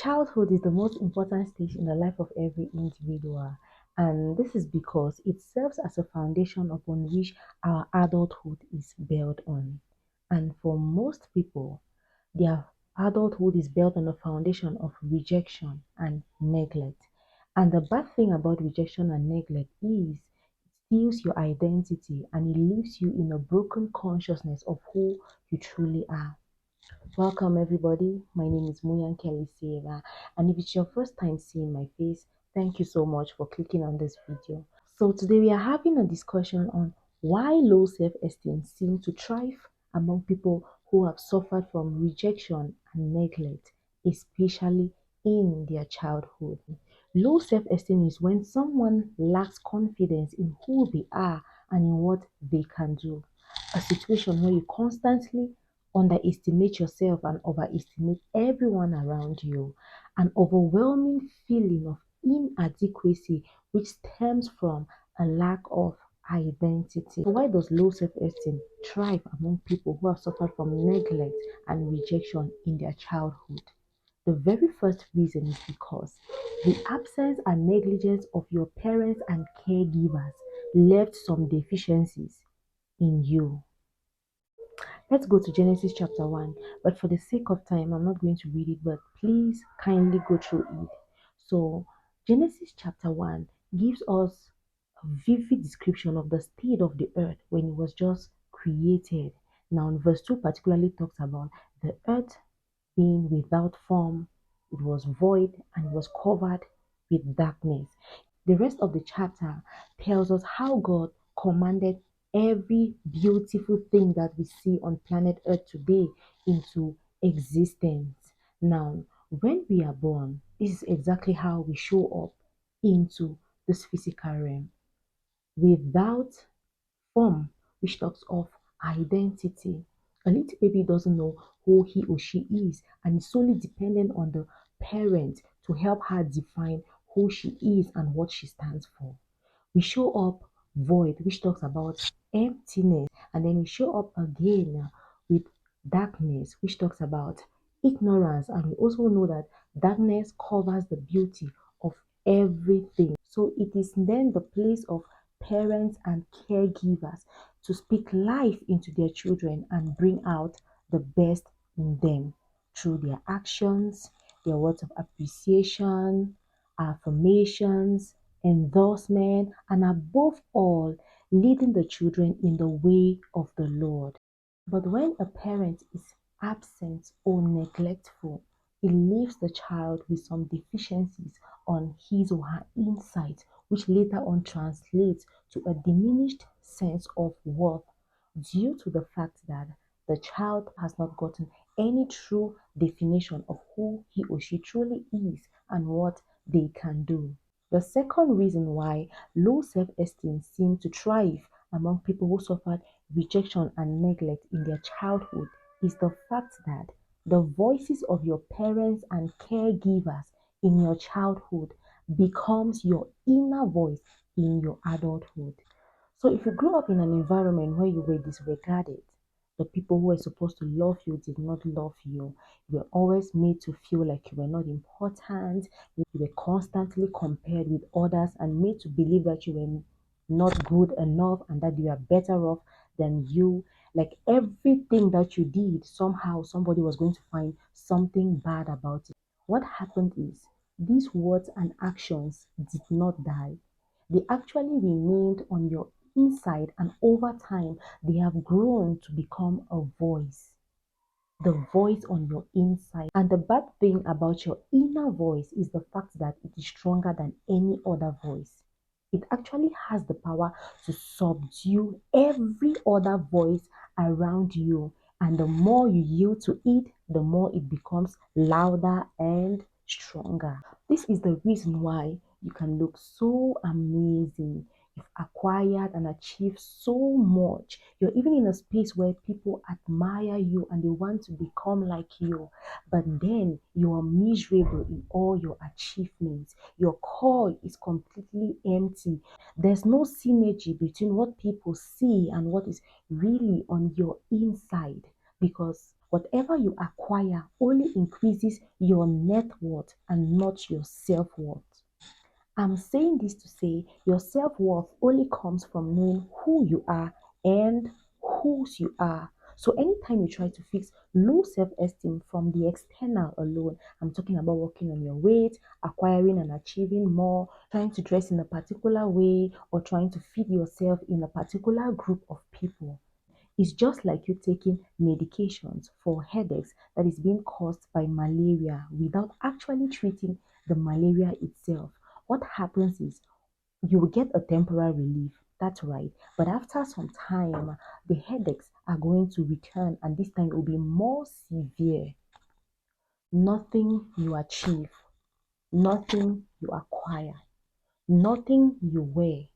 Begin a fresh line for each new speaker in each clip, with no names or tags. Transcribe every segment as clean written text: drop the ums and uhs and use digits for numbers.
Childhood is the most important stage in the life of every individual, and this is because it serves as a foundation upon which our adulthood is built on. And for most people, their adulthood is built on a foundation of rejection and neglect. And the bad thing about rejection and neglect is it steals your identity and it leaves you in a broken consciousness of who you truly are. Welcome, everybody. My name is Muyan Kelly Sierra, and if it's your first time seeing my face, thank you so much for clicking on this video. So, today we are having a discussion on why low self esteem seems to thrive among people who have suffered from rejection and neglect, especially in their childhood. Low self esteem is when someone lacks confidence in who they are and in what they can do. A situation where you constantly underestimate yourself and overestimate everyone around you. An overwhelming feeling of inadequacy which stems from a lack of identity. So why does low self-esteem thrive among people who have suffered from neglect and rejection in their childhood? The very first reason is because the absence and negligence of your parents and caregivers left some deficiencies in you. Let's go to Genesis chapter 1. But for the sake of time, I'm not going to read it, but please kindly go through it. So, Genesis chapter 1 gives us a vivid description of the state of the earth when it was just created. Now, in verse 2 particularly talks about the earth being without form, it was void, and it was covered with darkness. The rest of the chapter tells us how God commanded every beautiful thing that we see on planet Earth today into existence. Now, when we are born, this is exactly how we show up into this physical realm without form, which talks of identity. A little baby doesn't know who he or she is and is solely dependent on the parent to help her define who she is and what she stands for. We show up void, which talks about emptiness, and then we show up again with darkness, which talks about ignorance, and we also know that darkness covers the beauty of everything. So it is then the place of parents and caregivers to speak life into their children and bring out the best in them through their actions, their words of appreciation, affirmations, endorsement, and above all, leading the children in the way of the Lord. But when a parent is absent or neglectful, it leaves the child with some deficiencies on his or her insight, which later on translates to a diminished sense of worth due to the fact that the child has not gotten any true definition of who he or she truly is and what they can do. The second reason why low self esteem seems to thrive among people who suffered rejection and neglect in their childhood is the fact that the voices of your parents and caregivers in your childhood becomes your inner voice in your adulthood. So if you grew up in an environment where you were disregarded, the people who were supposed to love you did not love you. You were always made to feel like you were not important. You were constantly compared with others and made to believe that you were not good enough and that you are better off than you. Like everything that you did, somehow somebody was going to find something bad about it. What happened is these words and actions did not die. They actually remained on your inside, and over time, they have grown to become a voice. The voice on your inside. And the bad thing about your inner voice is the fact that it is stronger than any other voice. It actually has the power to subdue every other voice around you. And the more you yield to it, the more it becomes louder and stronger. This is the reason why you can look so amazing. You've acquired and achieved so much. You're even in a space where people admire you and they want to become like you. But then you are miserable in all your achievements. Your core is completely empty. There's no synergy between what people see and what is really on your inside. Because Whatever you acquire only increases your net worth and not your self worth. I'm saying this to say your self worth only comes from knowing who you are and whose you are. So, anytime you try to fix low self esteem from the external alone, I'm talking about working on your weight, acquiring and achieving more, trying to dress in a particular way, or trying to fit yourself in a particular group of people. It's just like you taking medications for headaches that is being caused by malaria without actually treating the malaria itself. What happens is you will get a temporary relief. That's right. But after some time, the headaches are going to return, and this time it will be more severe. Nothing you achieve, nothing you acquire, nothing you wear.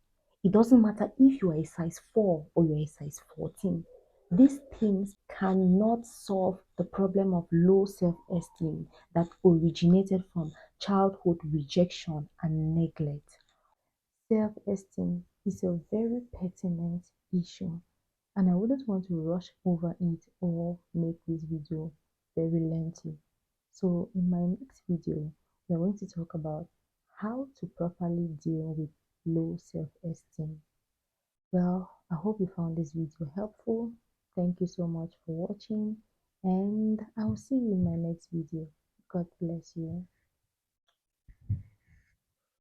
It doesn't matter if you are a size 4 or you're a size 14. These things cannot solve the problem of low self esteem that originated from childhood rejection and neglect. Self esteem is a very pertinent issue, and I wouldn't want to rush over it or make this video very lengthy. So, in my next video, we're going to talk about how to properly deal with low self esteem. Well, I hope you found this video helpful. Thank you so much for watching, and I'll see you in my next video. God bless you.